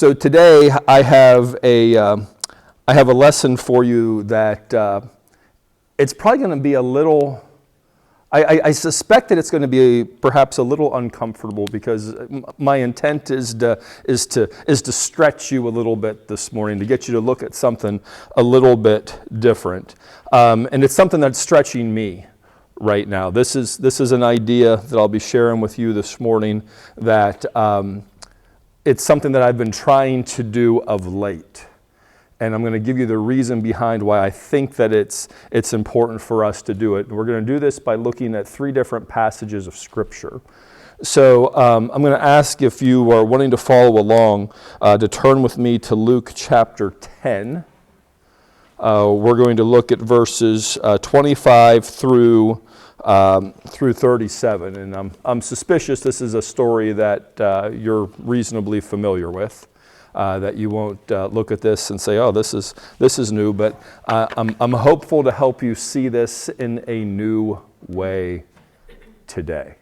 So today I have a lesson for you that it's probably going to be a little. I suspect that it's going to be perhaps a little uncomfortable because my intent is to stretch you a little bit this morning, to get you to look at something a little bit different, and it's something that's stretching me right now. This is an idea that I'll be sharing with you this morning that it's something that I've been trying to do of late. And I'm going to give you the reason behind why I think that it's important for us to do it. We're going to do this by looking at 3 different passages of Scripture. So I'm going to ask if you are wanting to follow along to turn with me to Luke chapter 10. We're going to look at verses 25 through 37. And I'm suspicious this is a story that you're reasonably familiar with. That you won't look at this and say, "Oh, this is new." But I'm hopeful to help you see this in a new way today.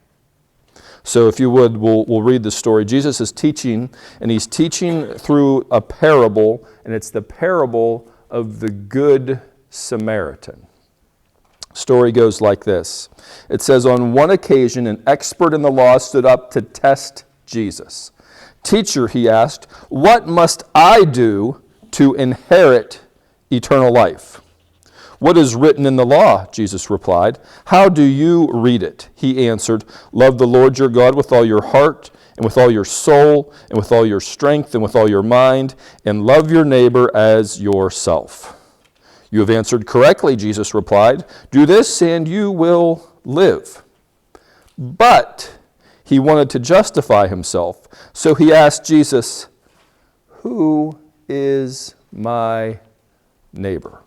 So, if you would, we'll read the story. Jesus is teaching, and he's teaching through a parable, and it's the parable of the Good Samaritan. Story goes like this. It says, "On one occasion, an expert in the law stood up to test Jesus. 'Teacher,' he asked, 'what must I do to inherit eternal life?' 'What is written in the law?' Jesus replied. 'How do you read it?' He answered, 'Love the Lord your God with all your heart, and with all your soul, and with all your strength, and with all your mind, and love your neighbor as yourself.' 'You have answered correctly,' Jesus replied. 'Do this and you will live.' But he wanted to justify himself, so he asked Jesus, 'Who is my neighbor?'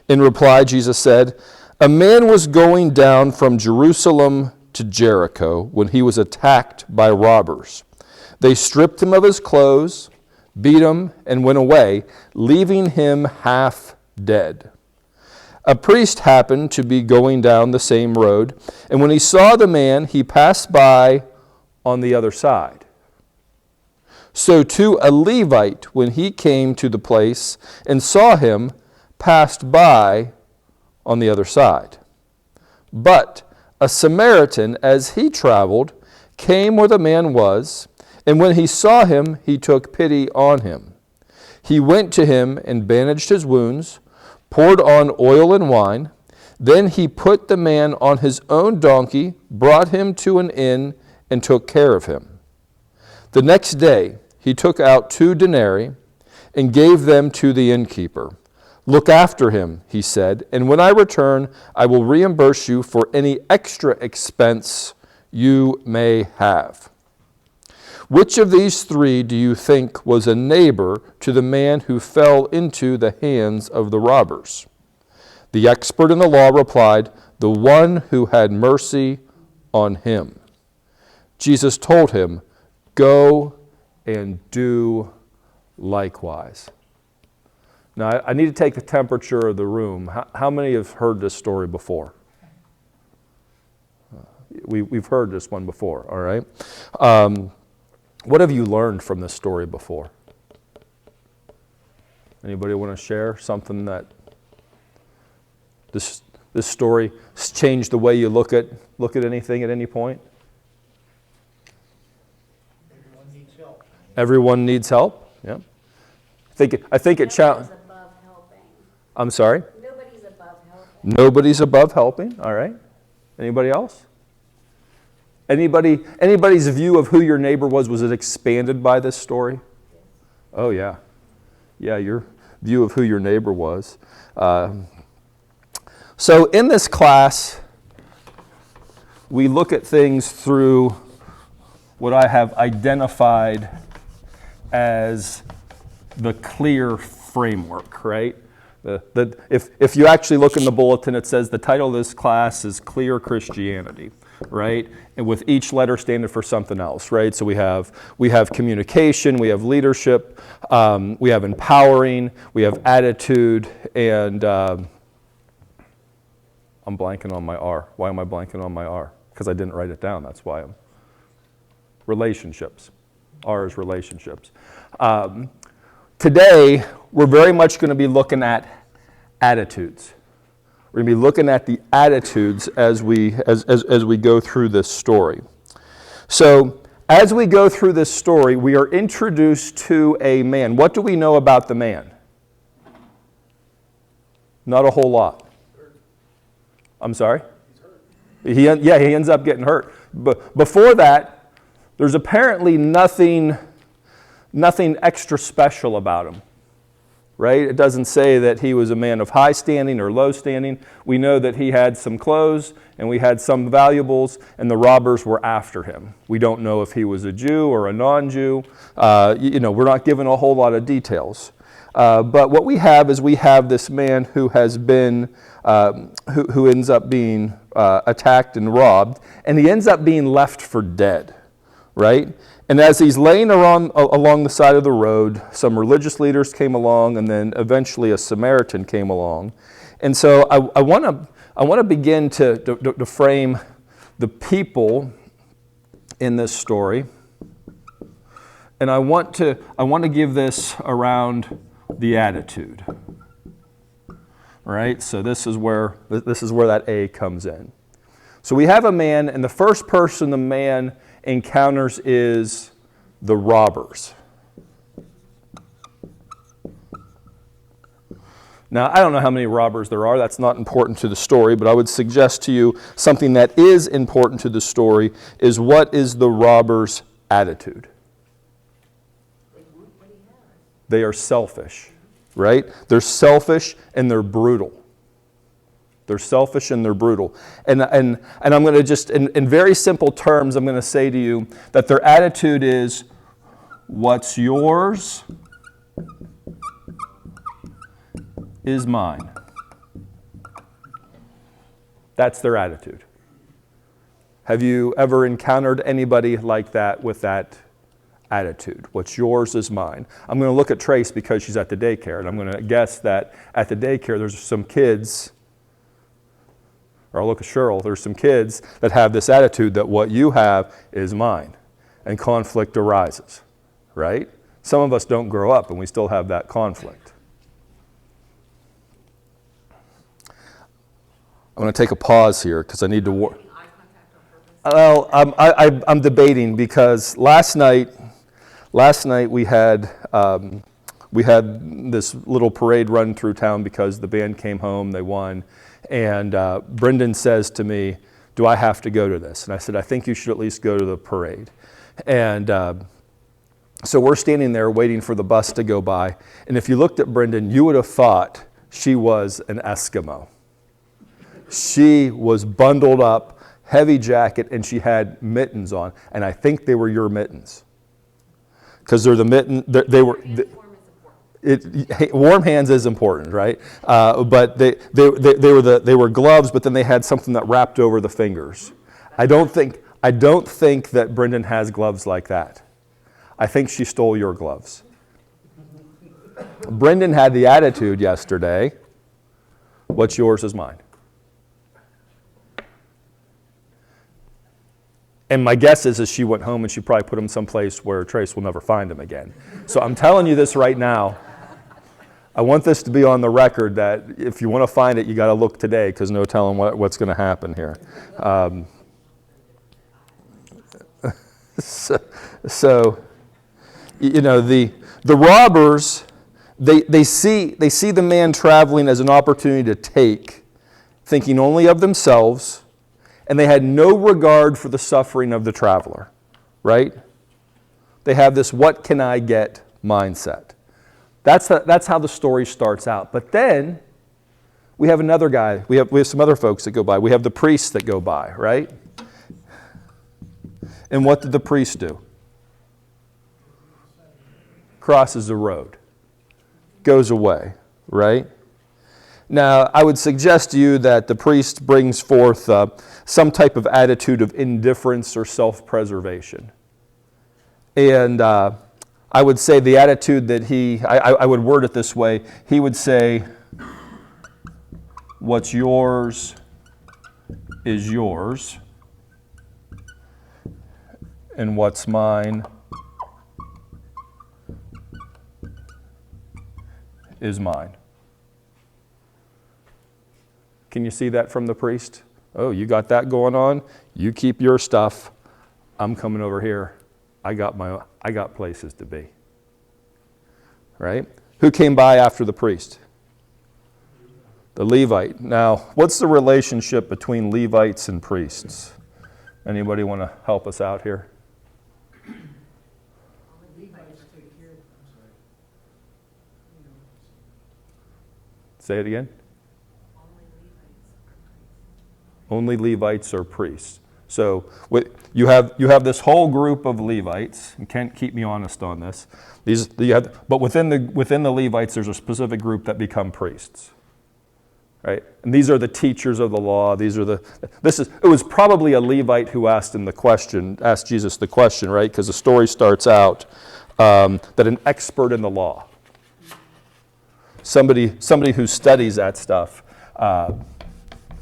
In reply, Jesus said, 'A man was going down from Jerusalem to Jericho when he was attacked by robbers. They stripped him of his clothes, beat him, and went away, leaving him half dead. A priest happened to be going down the same road, and when he saw the man, he passed by on the other side. So too a Levite, when he came to the place and saw him, passed by on the other side. But a Samaritan, as he traveled, came where the man was, and when he saw him, he took pity on him. He went to him and bandaged his wounds, poured on oil and wine. Then he put the man on his own donkey, brought him to an inn, and took care of him. The next day he took out 2 denarii and gave them to the innkeeper. 'Look after him,' he said, 'and when I return, I will reimburse you for any extra expense you may have.' Which of these 3 do you think was a neighbor to the man who fell into the hands of the robbers?" The expert in the law replied, "The one who had mercy on him." Jesus told him, "Go and do likewise." Now, I need to take the temperature of the room. How many have heard this story before? We've heard this one before, all right? What have you learned from this story before? Anybody want to share something that this story changed the way you look at anything at any point? Everyone needs help. Everyone needs help. Yeah. I think it challenged. Nobody's above helping. I'm sorry. Nobody's above helping. Nobody's above helping. All right. Anybody else? Anybody's view of who your neighbor was it expanded by this story? Oh, yeah. Yeah, your view of who your neighbor was. So in this class, we look at things through what I have identified as the clear framework, right? If you actually look in the bulletin, it says the title of this class is Clear Christianity, right? And with each letter standing for something else, right? So we have communication, we have leadership, we have empowering, we have attitude, and I'm blanking on my R. Why am I blanking on my R? Because I didn't write it down. That's why relationships. R is relationships. Today, we're very much going to be looking at attitudes. We're going to be looking at the attitudes as we go through this story. So, as we go through this story, we are introduced to a man. What do we know about the man? Not a whole lot. I'm sorry? He ends up getting hurt. But before that, there's apparently nothing extra special about him. Right? It doesn't say that he was a man of high standing or low standing. We know that he had some clothes and we had some valuables, and the robbers were after him. We don't know if he was a Jew or a non-Jew. We're not given a whole lot of details. But what we have is this man who has been, who ends up being attacked and robbed, and he ends up being left for dead, right? And as he's laying along the side of the road, some religious leaders came along, and then eventually a Samaritan came along. And so I want to begin to frame the people in this story, and I want to give this around the attitude. All right, so this is where that A comes in. So we have a man, and the first person the man encounters is the robbers. Now, I don't know how many robbers there are. That's not important to the story, but I would suggest to you something that is important to the story is what is the robber's attitude? They are selfish, right? They're selfish and they're brutal. They're selfish and they're brutal. And I'm going to just, in very simple terms, I'm going to say to you that their attitude is, what's yours is mine. That's their attitude. Have you ever encountered anybody like that with that attitude? What's yours is mine. I'm going to look at Trace because she's at the daycare, and I'm going to guess that at the daycare there's some kids, or I'll look at Cheryl, there's some kids that have this attitude that what you have is mine, and conflict arises, right? Some of us don't grow up and we still have that conflict. I'm going to take a pause here because I need to Well, I'm debating because last night we had this little parade run through town because the band came home, they won, and Brendan says to me, "Do I have to go to this?" And I said, "I think you should at least go to the parade." And so we're standing there waiting for the bus to go by, and if you looked at Brendan, you would have thought she was an Eskimo. She was bundled up, heavy jacket, and she had mittens on, and I think they were your mittens. Because they're the mitten, they were. Warm hands is important, right? But they were gloves, but then they had something that wrapped over the fingers. I don't think that Brendan has gloves like that. I think she stole your gloves. Brendan had the attitude yesterday, what's yours is mine. And my guess is she went home and she probably put them someplace where Trace will never find them again. So I'm telling you this right now. I want this to be on the record that if you want to find it, you got to look today because no telling what's going to happen here. So, you know, the robbers, they see the man traveling as an opportunity to take, thinking only of themselves, and they had no regard for the suffering of the traveler, right? They have this "what can I get" mindset. That's how the story starts out. But then we have another guy. We have some other folks that go by. We have the priests that go by, right? And what did the priest do? Crosses the road. Goes away, right? Now, I would suggest to you that the priest brings forth some type of attitude of indifference or self-preservation. And I would say the attitude that I would word it this way. He would say, what's yours is yours, and what's mine is mine. Can you see that from the priest? Oh, you got that going on? You keep your stuff. I'm coming over here. I got places to be. Right? Who came by after the priest? The Levite. Now, what's the relationship between Levites and priests? Anybody want to help us out here? Say it again. Only Levites are priests. So you have this whole group of Levites, and Kent, keep me honest on this. But within the Levites, there's a specific group that become priests, right? And these are the teachers of the law. It was probably a Levite who asked Jesus the question, right? Because the story starts out that an expert in the law, somebody who studies that stuff.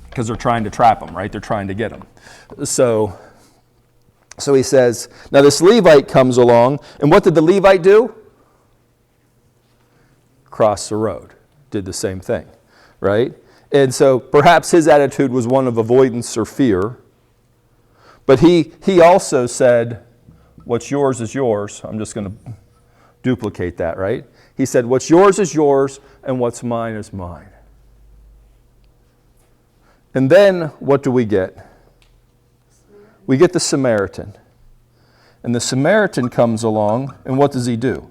Because they're trying to trap him, right? They're trying to get him. So he says, now this Levite comes along, and what did the Levite do? Cross the road. Did the same thing, right? And so perhaps his attitude was one of avoidance or fear. But he also said, what's yours is yours. I'm just going to duplicate that, right? He said, what's yours is yours, and what's mine is mine. And then what do we get? We get the Samaritan. And the Samaritan comes along, and what does he do?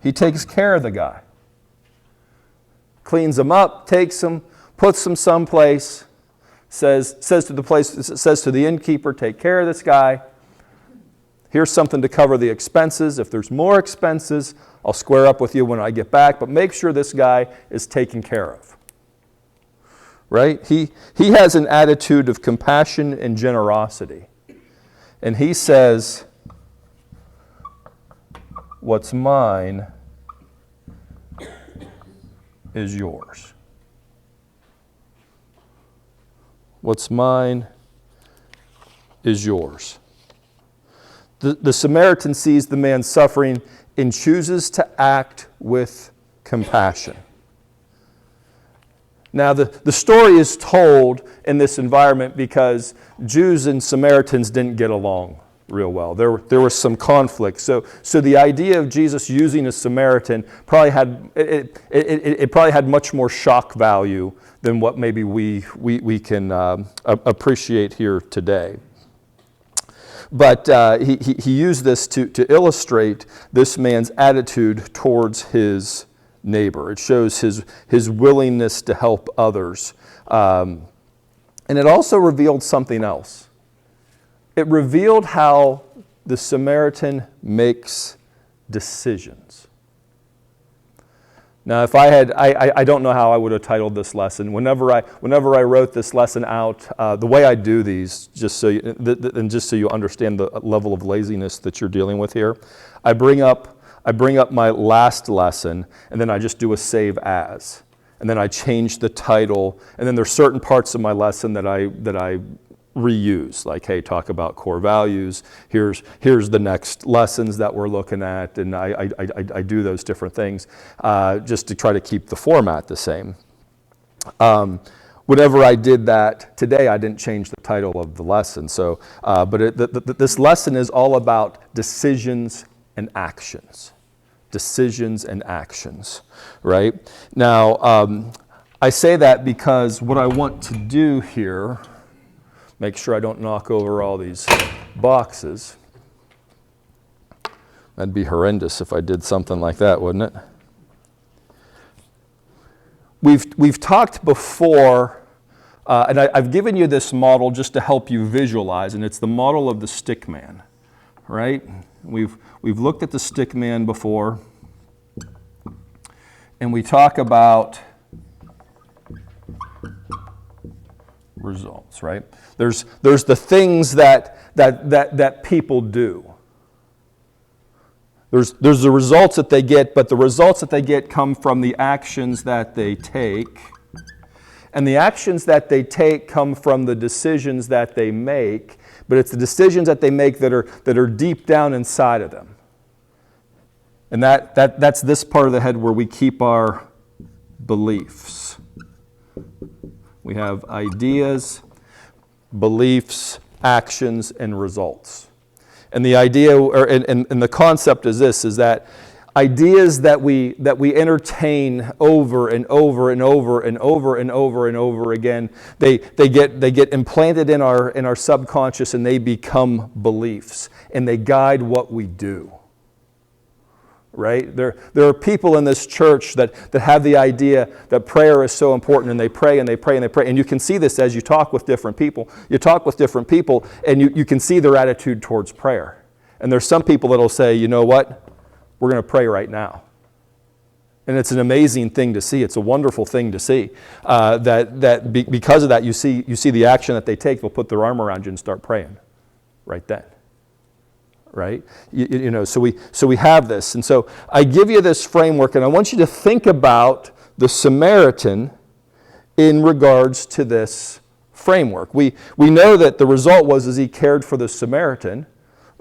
He takes care of the guy. Cleans him up, takes him, puts him someplace, says to the innkeeper, take care of this guy. Here's something to cover the expenses. If there's more expenses, I'll square up with you when I get back, but make sure this guy is taken care of. Right? He has an attitude of compassion and generosity. And he says, what's mine is yours. What's mine is yours. The Samaritan sees the man suffering and chooses to act with compassion. Now, the story is told in this environment because Jews and Samaritans didn't get along real well. There was some conflict. So the idea of Jesus using a Samaritan probably had much more shock value than what maybe we can appreciate here today. But he used this to illustrate this man's attitude towards his neighbor. It shows his willingness to help others. And it also revealed something else. It revealed how the Samaritan makes decisions. Now, if I don't know how I would have titled this lesson. Whenever I wrote this lesson out, the way I do these, just so you understand the level of laziness that you're dealing with here, I bring up my last lesson, and then I just do a save as. And then I change the title, and then there's certain parts of my lesson that I reuse, like, hey, talk about core values, here's the next lessons that we're looking at, and I do those different things just to try to keep the format the same. Whenever I did that today, I didn't change the title of the lesson. So, this lesson is all about decisions and actions. Decisions and actions, right? Now, I say that because what I want to do here, make sure I don't knock over all these boxes. That'd be horrendous if I did something like that, wouldn't it? We've talked before, and I've given you this model just to help you visualize, and it's the model of the stick man, right? We've looked at the stick man before, and we talk about results, right? There's the things that people do. There's the results that they get, but the results that they get come from the actions that they take. And the actions that they take come from the decisions that they make, but it's the decisions that they make that are deep down inside of them. And that's this part of the head where we keep our beliefs. We have ideas, beliefs, actions, and results. And the idea, and the concept is this, is that ideas that we entertain over and over and over and over and over and over again, they get implanted in our subconscious, and they become beliefs, and they guide what we do. Right? There are people in this church that have the idea that prayer is so important, and they pray and they pray and they pray. And you can see this as you talk with different people. You talk with different people, and you can see their attitude towards prayer. And there's some people that will say, you know what? We're going to pray right now. And it's an amazing thing to see. It's a wonderful thing to see. Because of that, you see the action that they take. They'll put their arm around you and start praying right then. Right? So we have this. And so I give you this framework, and I want you to think about the Samaritan in regards to this framework. We know that the result was he cared for the Samaritan,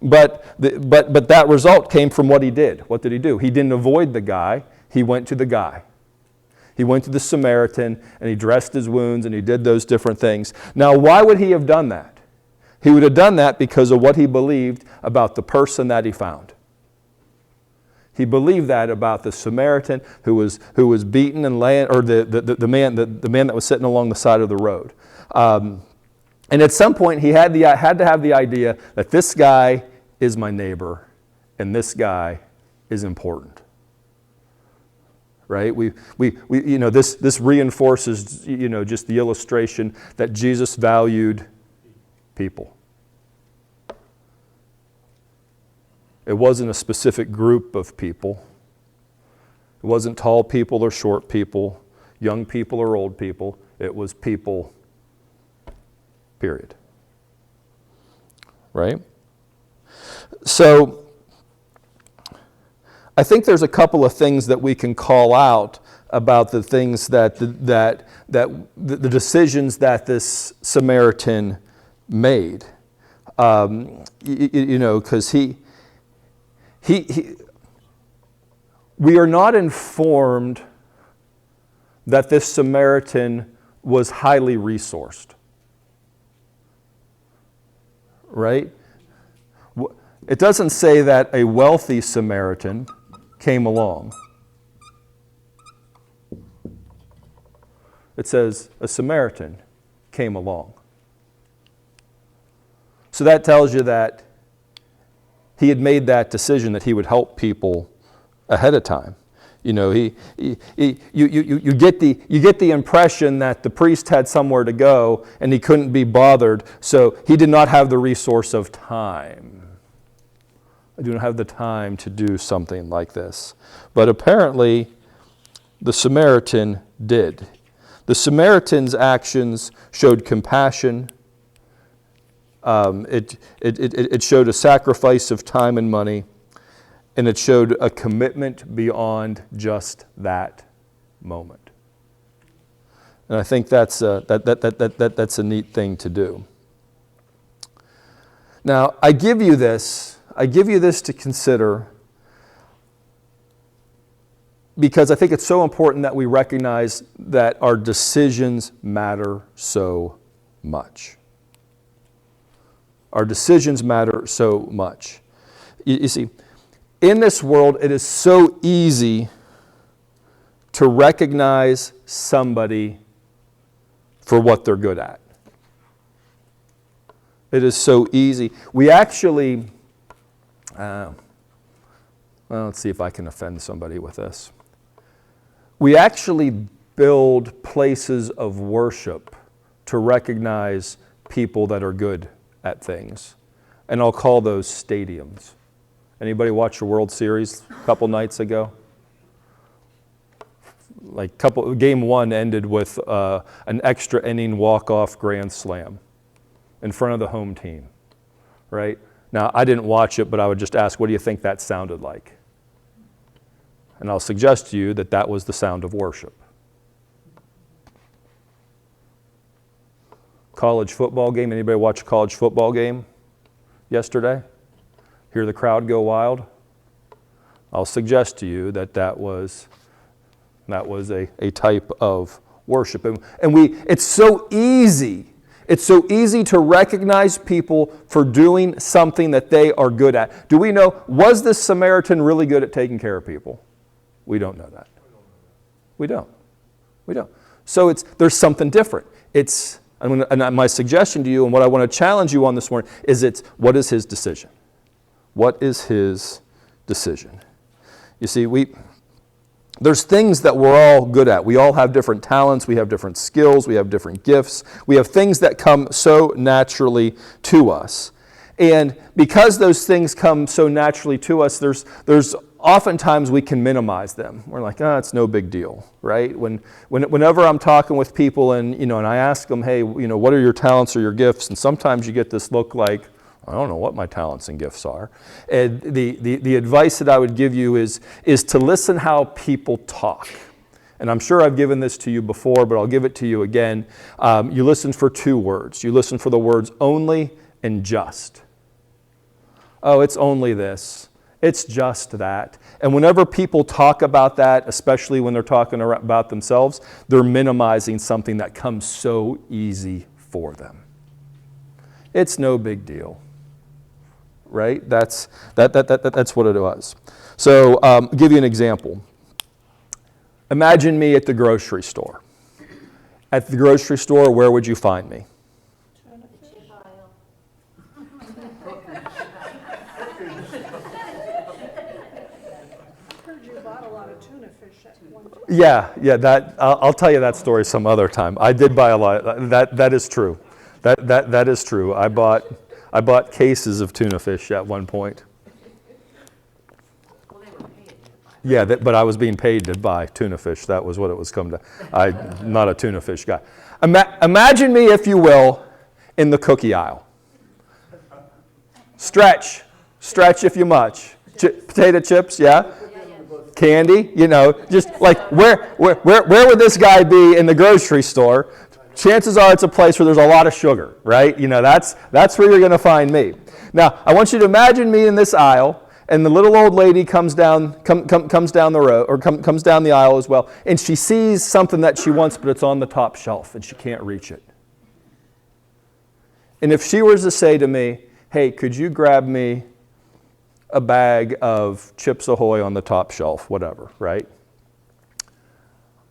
but that result came from what he did. What did he do? He didn't avoid the guy. He went to the guy. He went to the Samaritan, and he dressed his wounds, and he did those different things. Now, why would he have done that? He would have done that because of what he believed about the person that he found. He believed that about the Samaritan who was beaten and laying, or the man that was sitting along the side of the road. And at some point, he had to have the idea that this guy is my neighbor, and this guy is important. Right? This reinforces just the illustration that Jesus valued people. It wasn't a specific group of people. It wasn't tall people or short people, young people or old people. It was people, period. Right? So, I think there's a couple of things that we can call out about the things that the decisions that this Samaritan made. Because we are not informed that this Samaritan was highly resourced. Right? It doesn't say that a wealthy Samaritan came along. It says a Samaritan came along. So that tells you that he had made that decision that he would help people ahead of time. You get the impression that the priest had somewhere to go and he couldn't be bothered, so he did not have the resource of time. I do not have the time to do something like this. But apparently, the Samaritan did. The Samaritan's actions showed compassion. It showed a sacrifice of time and money, and it showed a commitment beyond just that moment. And I think that's a neat thing to do. Now, I give you this to consider because I think it's so important that we recognize that our decisions matter so much. Our decisions matter so much. You see, in this world, it is so easy to recognize somebody for what they're good at. It is so easy. We actually, let's see if I can offend somebody with this. We actually build places of worship to recognize people that are good at things. And I'll call those stadiums. Anybody watch the World Series a couple nights ago? Game one ended with an extra inning walk-off grand slam in front of the home team, right? Now, I didn't watch it, but I would just ask, what do you think that sounded like? And I'll suggest to you that that was the sound of worship. College football game. Anybody watch a college football game yesterday? Hear the crowd go wild? I'll suggest to you that that was a type of worship. And it's so easy. It's so easy to recognize people for doing something that they are good at. Do we know, was this Samaritan really good at taking care of people? We don't know that. We don't. So there's something different. And my suggestion to you, and what I want to challenge you on this morning, is what is his decision? What is his decision? You see, there's things that we're all good at. We all have different talents. We have different skills. We have different gifts. We have things that come so naturally to us. And because those things come so naturally to us, there's oftentimes we can minimize them. We're like, it's no big deal, right? Whenever I'm talking with people and I ask them, hey, what are your talents or your gifts? And sometimes you get this look like, I don't know what my talents and gifts are. And the advice that I would give you is to listen how people talk. And I'm sure I've given this to you before, but I'll give it to you again. You listen for two words. You listen for the words only and just. Oh, it's only this. It's just that. And whenever people talk about that, especially when they're talking about themselves, they're minimizing something that comes so easy for them. It's no big deal. Right? That's what it was. So I'll give you an example. Imagine me at the grocery store. At the grocery store, where would you find me? Heard you bought a lot of tuna fish at one time. Yeah. That I'll tell you that story some other time. I did buy a lot. That is true. That is true. I bought cases of tuna fish at one point. Well, they were paid to buy. Yeah, but I was being paid to buy tuna fish. That was what it was come to. I'm not a tuna fish guy. Imagine me, if you will, in the cookie aisle. Stretch if you much. Potato chips, yeah? Candy, just like where would this guy be in the grocery store? Chances are it's a place where there's a lot of sugar, right? That's where you're going to find me. Now, I want you to imagine me in this aisle, and the little old lady comes down the road, or comes down the aisle as well, and she sees something that she wants, but it's on the top shelf, and she can't reach it. And if she was to say to me, hey, could you grab me a bag of Chips Ahoy on the top shelf, whatever, right?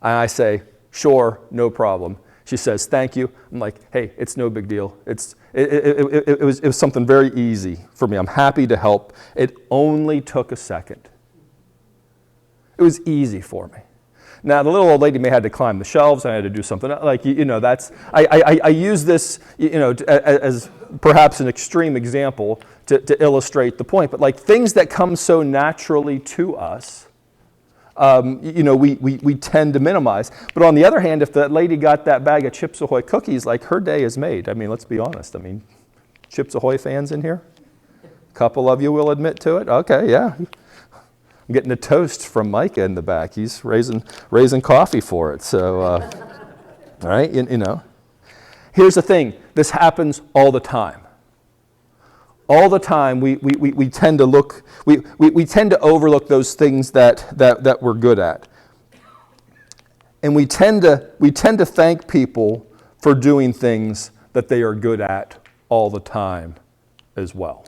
And I say, sure, no problem. She says, thank you. I'm like, hey, it's no big deal. It was something very easy for me. I'm happy to help. It only took a second. It was easy for me. Now, the little old lady may have had to climb the shelves. I had to do something. Like, I use this, as perhaps an extreme example to illustrate the point. But like things that come so naturally to us, we tend to minimize. But on the other hand, if that lady got that bag of Chips Ahoy cookies, like her day is made. I mean, let's be honest. I mean, Chips Ahoy fans in here? A couple of you will admit to it? Okay, yeah. I'm getting a toast from Micah in the back. He's raising coffee for it. So, all right, Here's the thing. This happens all the time. All the time, we tend to look, we tend to overlook those things that we're good at. And we tend to thank people for doing things that they are good at all the time as well.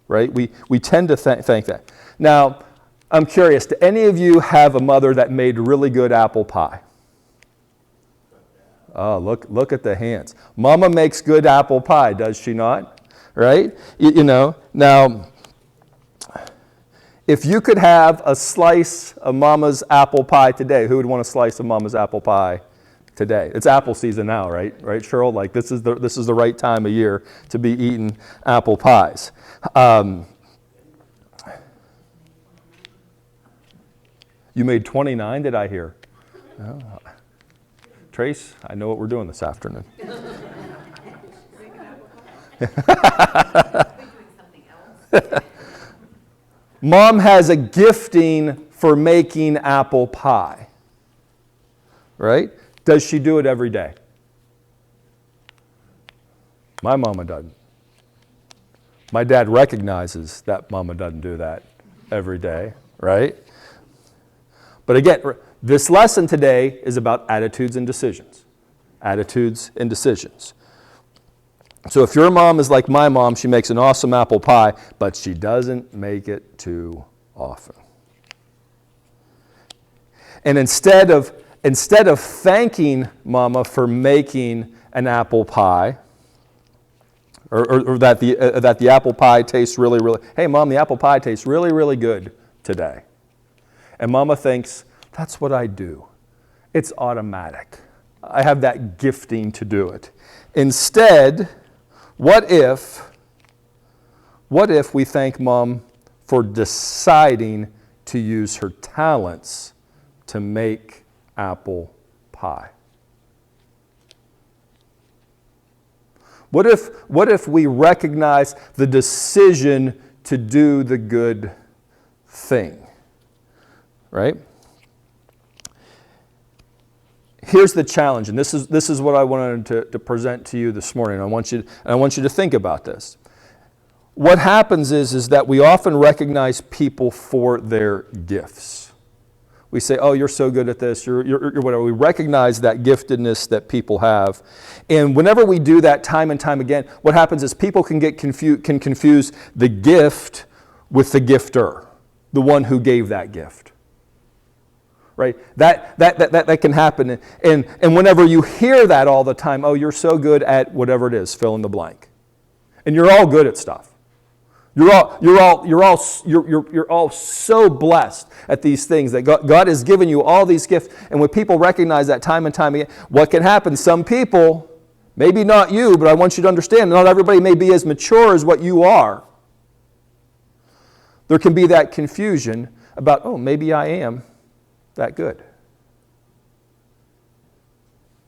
Right? We tend to thank that. Now, I'm curious, do any of you have a mother that made really good apple pie? Oh, look at the hands. Mama makes good apple pie, does she not? Right? Now, if you could have a slice of Mama's apple pie today, who would want a slice of Mama's apple pie today? It's apple season now, right? Right, Cheryl? Like this is the right time of year to be eating apple pies. You made 29, did I hear? Oh. Trace, I know what we're doing this afternoon. Mom has a gifting for making apple pie, right? Does she do it every day? My mama doesn't. My dad recognizes that mama doesn't do that every day, right? But again, this lesson today is about attitudes and decisions. Attitudes and decisions. So if your mom is like my mom, she makes an awesome apple pie, but she doesn't make it too often. And instead of thanking Mama for making an apple pie, or that the apple pie tastes really, hey Mom, the apple pie tastes really, really good today. And Mama thinks, that's what I do. It's automatic. I have that gifting to do it. Instead, what if we thank Mom for deciding to use her talents to make apple pie? What if we recognize the decision to do the good thing? Right? Here's the challenge, and this is what I wanted to present to you this morning. I want you to think about this. What happens is that we often recognize people for their gifts. We say, "Oh, you're so good at this. You're whatever." We recognize that giftedness that people have, and whenever we do that time and time again, what happens is people can confuse the gift with the gifter, the one who gave that gift. Right? That can happen, and whenever you hear that all the time, "Oh, you're so good at whatever it is," fill in the blank, and you're all good at stuff. You're all so blessed at these things that God has given you all these gifts. And when people recognize that time and time again, what can happen? Some people, maybe not you, but I want you to understand, not everybody may be as mature as what you are. There can be that confusion about, oh, maybe I am that good.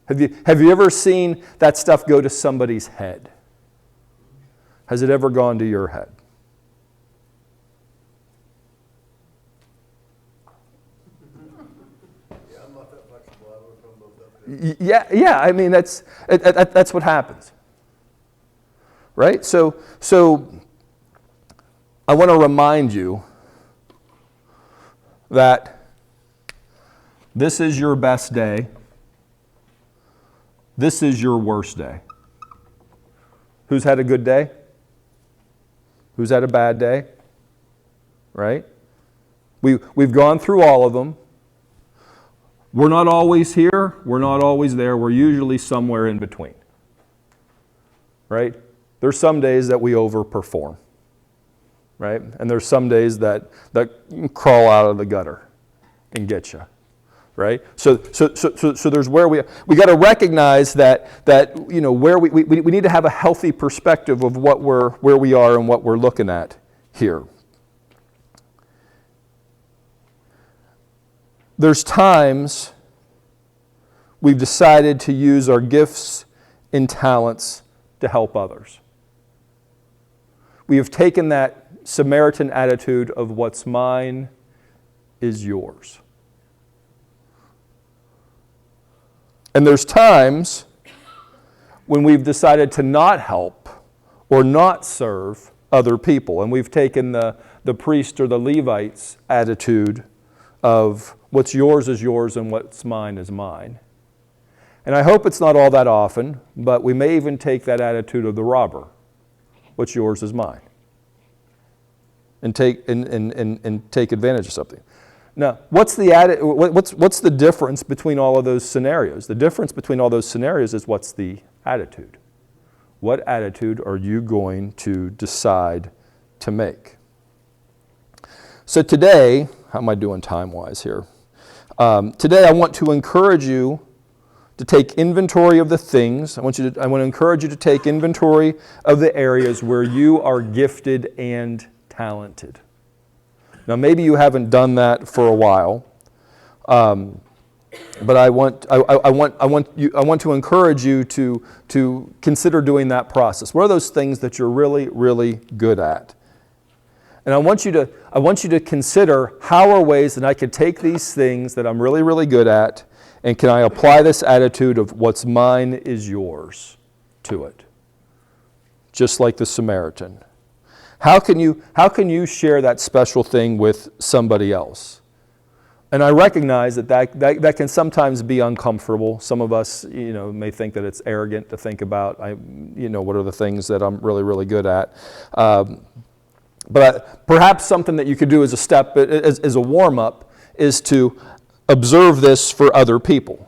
Have you ever seen that stuff go to somebody's head? Has it ever gone to your head? Yeah. I mean, that's what happens, right? So I want to remind you that this is your best day. This is your worst day. Who's had a good day? Who's had a bad day? Right? We've gone through all of them. We're not always here. We're not always there. We're usually somewhere in between. Right? There's some days that we overperform. Right? And there's some days that crawl out of the gutter and get you. Right? So there's where we got to recognize that you know where we need to have a healthy perspective of where we are and what we're looking at here. There's times we've decided to use our gifts and talents to help others. We have taken that Samaritan attitude of what's mine is yours. And there's times when we've decided to not help or not serve other people. And we've taken the priest or the Levite's attitude of what's yours is yours and what's mine is mine. And I hope it's not all that often, but we may even take that attitude of the robber. What's yours is mine. And take advantage of something. Now, what's the difference between all of those scenarios? The difference between all those scenarios is what's the attitude. What attitude are you going to decide to make? So today, how am I doing time-wise here? Today I want to encourage you to take inventory of the things. I want to encourage you to take inventory of the areas where you are gifted and talented. Now, maybe you haven't done that for a while, but I want to encourage you to consider doing that process. What are those things that you're really, really good at? And I want you to consider how are ways that I could take these things that I'm really, really good at, and can I apply this attitude of what's mine is yours to it? Just like the Samaritan. How can you share that special thing with somebody else? And I recognize that can sometimes be uncomfortable. Some of us, may think that it's arrogant to think about, what are the things that I'm really, really good at. But perhaps something that you could do as a step, as a warm-up, is to observe this for other people.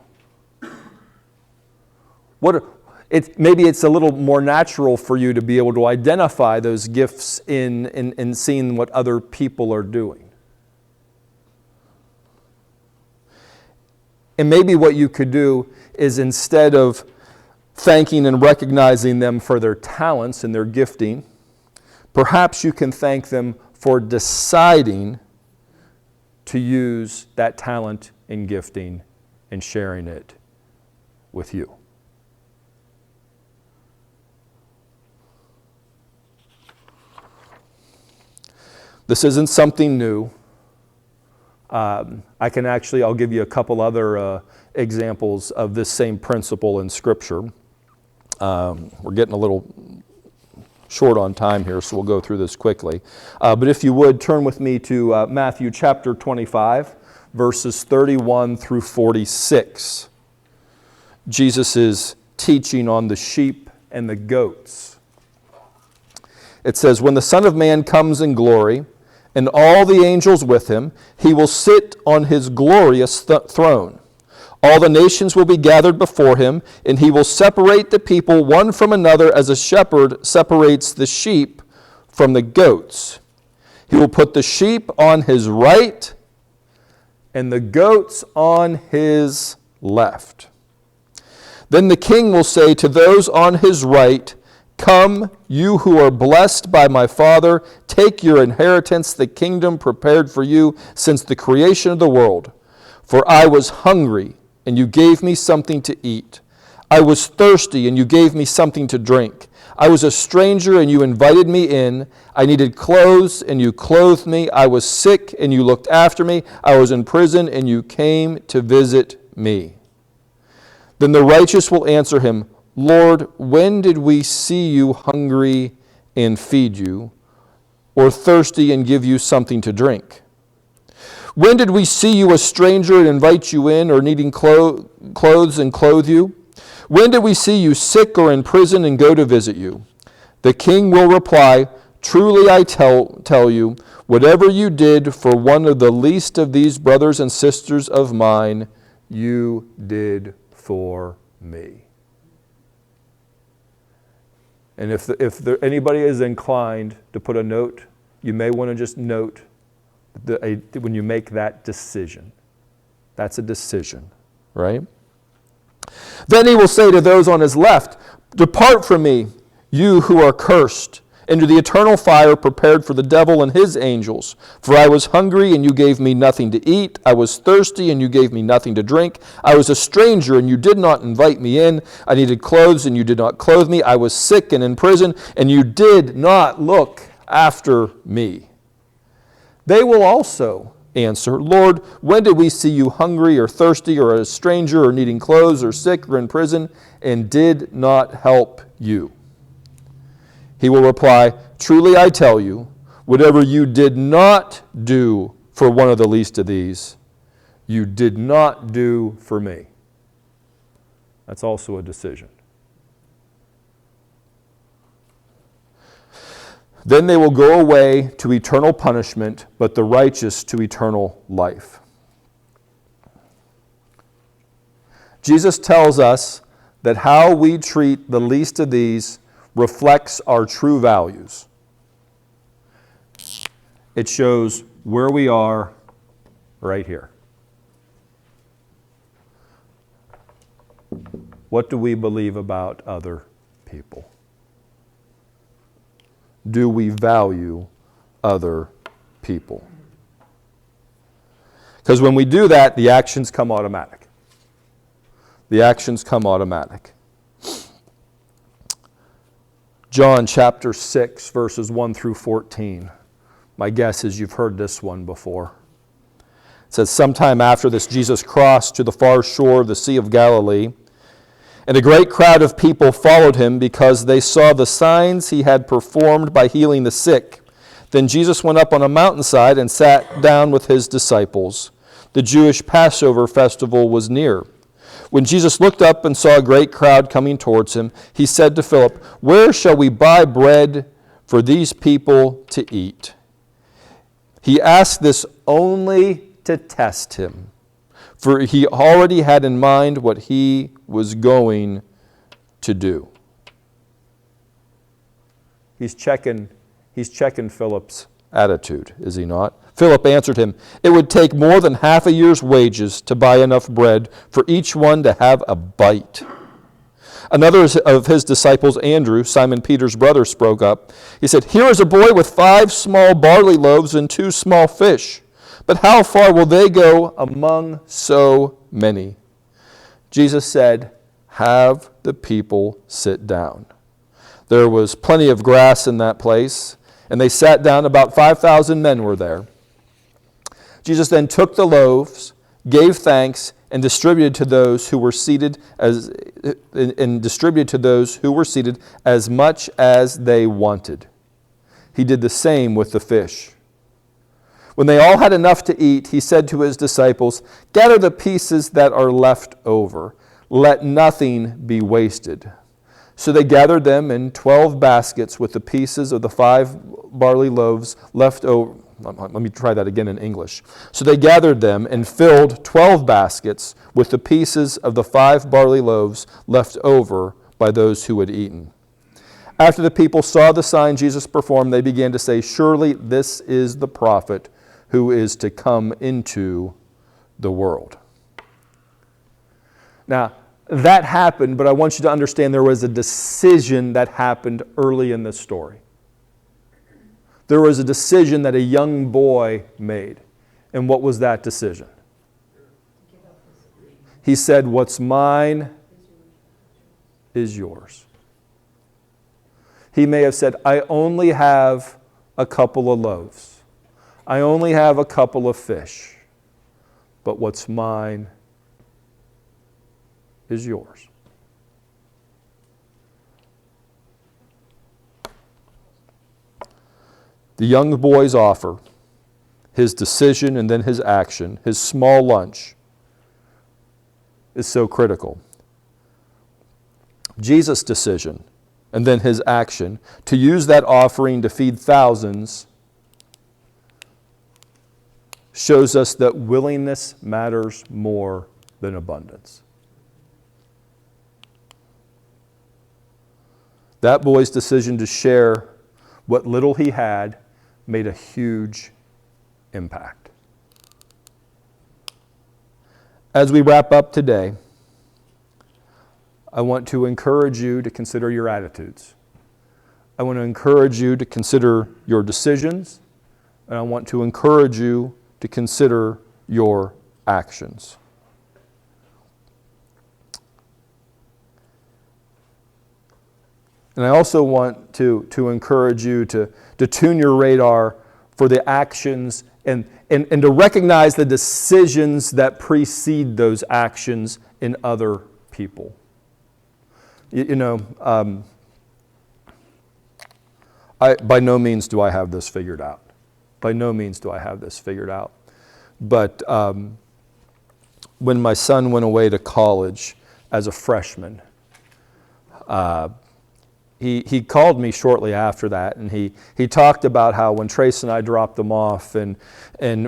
Maybe it's a little more natural for you to be able to identify those gifts in seeing what other people are doing. And maybe what you could do is, instead of thanking and recognizing them for their talents and their gifting, perhaps you can thank them for deciding to use that talent and gifting and sharing it with you. This isn't something new. I'll give you a couple other examples of this same principle in Scripture. We're getting a little short on time here, so we'll go through this quickly. But if you would, turn with me to Matthew chapter 25, verses 31 through 46. Jesus is teaching on the sheep and the goats. It says, "When the Son of Man comes in glory, and all the angels with him, he will sit on his glorious throne. All the nations will be gathered before him, and he will separate the people one from another as a shepherd separates the sheep from the goats. He will put the sheep on his right and the goats on his left. Then the king will say to those on his right, 'Come, you who are blessed by my Father, take your inheritance, the kingdom prepared for you since the creation of the world. For I was hungry, and you gave me something to eat. I was thirsty, and you gave me something to drink. I was a stranger, and you invited me in. I needed clothes, and you clothed me. I was sick, and you looked after me. I was in prison, and you came to visit me.' Then the righteous will answer him, 'Lord, when did we see you hungry and feed you, or thirsty and give you something to drink? When did we see you a stranger and invite you in, or needing clothes and clothe you? When did we see you sick or in prison and go to visit you?' The king will reply, 'Truly I tell you, whatever you did for one of the least of these brothers and sisters of mine, you did for me.'" And if anybody is inclined to put a note, you may want to just note when you make that decision. That's a decision, right? Then he will say to those on his left, "Depart from me, you who are cursed, into the eternal fire prepared for the devil and his angels. For I was hungry, and you gave me nothing to eat. I was thirsty, and you gave me nothing to drink. I was a stranger, and you did not invite me in. I needed clothes, and you did not clothe me. I was sick and in prison, and you did not look after me." They will also answer, "Lord, when did we see you hungry or thirsty or a stranger or needing clothes or sick or in prison and did not help you?" He will reply, "Truly I tell you, whatever you did not do for one of the least of these, you did not do for me." That's also a decision. Then they will go away to eternal punishment, but the righteous to eternal life. Jesus tells us that how we treat the least of these reflects our true values. It shows where we are right here. What do we believe about other people? Do we value other people? Because when we do that, the actions come automatic. The actions come automatic. John chapter 6, verses 1 through 14. My guess is you've heard this one before. It says, "Sometime after this, Jesus crossed to the far shore of the Sea of Galilee, and a great crowd of people followed him because they saw the signs he had performed by healing the sick. Then Jesus went up on a mountainside and sat down with his disciples. The Jewish Passover festival was near. When Jesus looked up and saw a great crowd coming towards him, he said to Philip, "Where shall we buy bread for these people to eat?" He asked this only to test him, for he already had in mind what he was going to do. He's checking Philip's attitude, is he not? Philip answered him, "It would take more than half a year's wages to buy enough bread for each one to have a bite." Another of his disciples, Andrew, Simon Peter's brother, spoke up. He said, "Here is a boy with 5 small barley loaves and 2 small fish. But how far will they go among so many?" Jesus said, "Have the people sit down." There was plenty of grass in that place, and they sat down. About 5,000 men were there. Jesus then took the loaves, gave thanks, and distributed to those who were seated as much as they wanted. He did the same with the fish. When they all had enough to eat, he said to his disciples, "Gather the pieces that are left over. Let nothing be wasted." So they gathered them in 12 baskets with the pieces of the 5 barley loaves left over. Let me try that again in English. So they gathered them and filled 12 baskets with the pieces of the 5 barley loaves left over by those who had eaten. After the people saw the sign Jesus performed, they began to say, "Surely this is the prophet who is to come into the world." Now, that happened, but I want you to understand there was a decision that happened early in this story. There was a decision that a young boy made. And what was that decision? He said, "What's mine is yours." He may have said, "I only have a couple of loaves. I only have a couple of fish. But what's mine is yours." The young boy's offer, his decision and then his action, his small lunch, is so critical. Jesus' decision and then his action to use that offering to feed thousands shows us that willingness matters more than abundance. That boy's decision to share what little he had made a huge impact. As we wrap up today, I want to encourage you to consider your attitudes. I want to encourage you to consider your decisions, and I want to encourage you to consider your actions. And I also want to encourage you to tune your radar for the actions and to recognize the decisions that precede those actions in other people. By no means do I have this figured out. By no means do I have this figured out. But when my son went away to college as a freshman, he called me shortly after that, and he talked about how when Trace and I dropped them off, and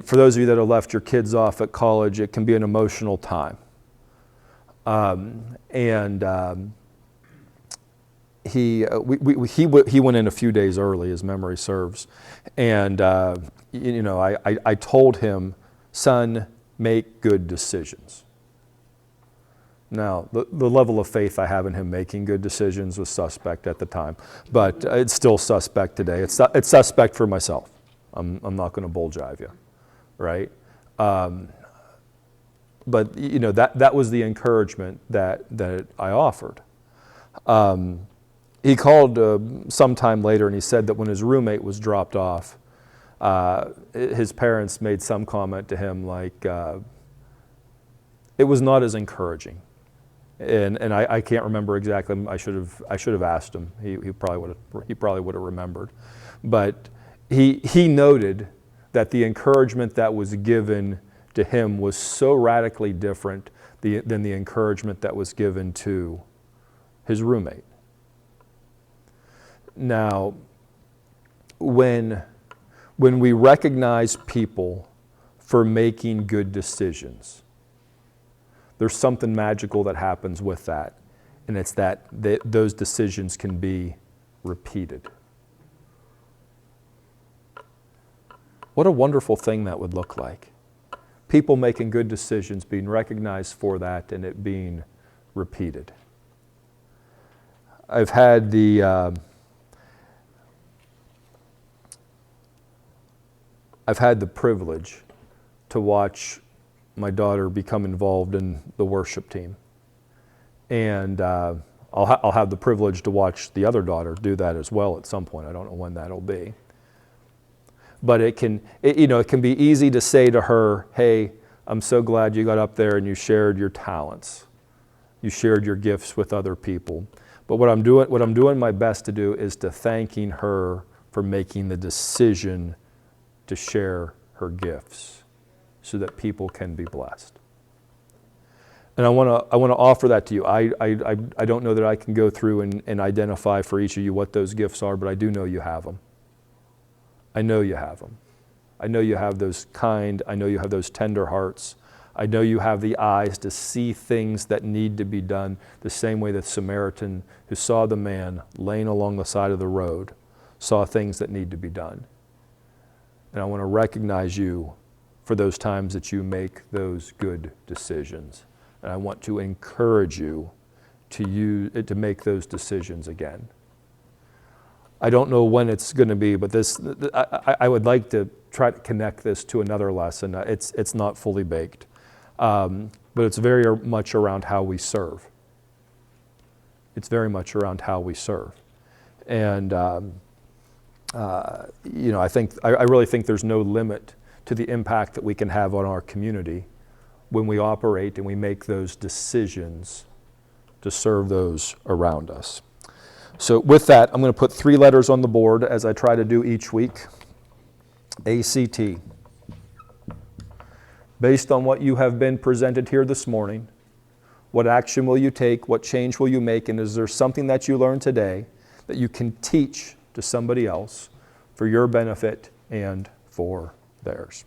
for those of you that have left your kids off at college, it can be an emotional time. He went in a few days early, as memory serves, and I told him, "Son, make good decisions." Now, the level of faith I have in him making good decisions was suspect at the time, but it's still suspect today. It's suspect for myself. I'm not going to bull jive you, right? But that was the encouragement that I offered. He called sometime later and he said that when his roommate was dropped off, his parents made some comment to him like, it was not as encouraging. And I can't remember exactly. I should have asked him. He probably would have remembered. But he noted that the encouragement that was given to him was so radically different than the encouragement that was given to his roommate. Now, when we recognize people for making good decisions, there's something magical that happens with that, and it's that those decisions can be repeated. What a wonderful thing that would look like. People making good decisions, being recognized for that, and it being repeated. I've had the privilege to watch my daughter become involved in the worship team. And I'll have the privilege to watch the other daughter do that as well at some point. I don't know when that'll be. But it can be easy to say to her, hey, I'm so glad you got up there and you shared your talents. You shared your gifts with other people. But what I'm doing my best to do is to thanking her for making the decision to share her gifts so that people can be blessed. And I want to offer that to you. I don't know that I can go through and identify for each of you what those gifts are, but I do know you have them. I know you have them. I know you have those kind. I know you have those tender hearts. I know you have the eyes to see things that need to be done, the same way the Samaritan who saw the man laying along the side of the road saw things that need to be done. And I want to recognize you for those times that you make those good decisions. And I want to encourage you to make those decisions again. I don't know when it's going to be, but I would like to try to connect this to another lesson. It's not fully baked, but it's very much around how we serve. It's very much around how we serve, and I really think there's no limit to the impact that we can have on our community when we operate and we make those decisions to serve those around us. So with that, I'm going to put 3 letters on the board as I try to do each week. ACT. Based on what you have been presented here this morning, what action will you take? What change will you make? And is there something that you learned today that you can teach to somebody else for your benefit and for theirs?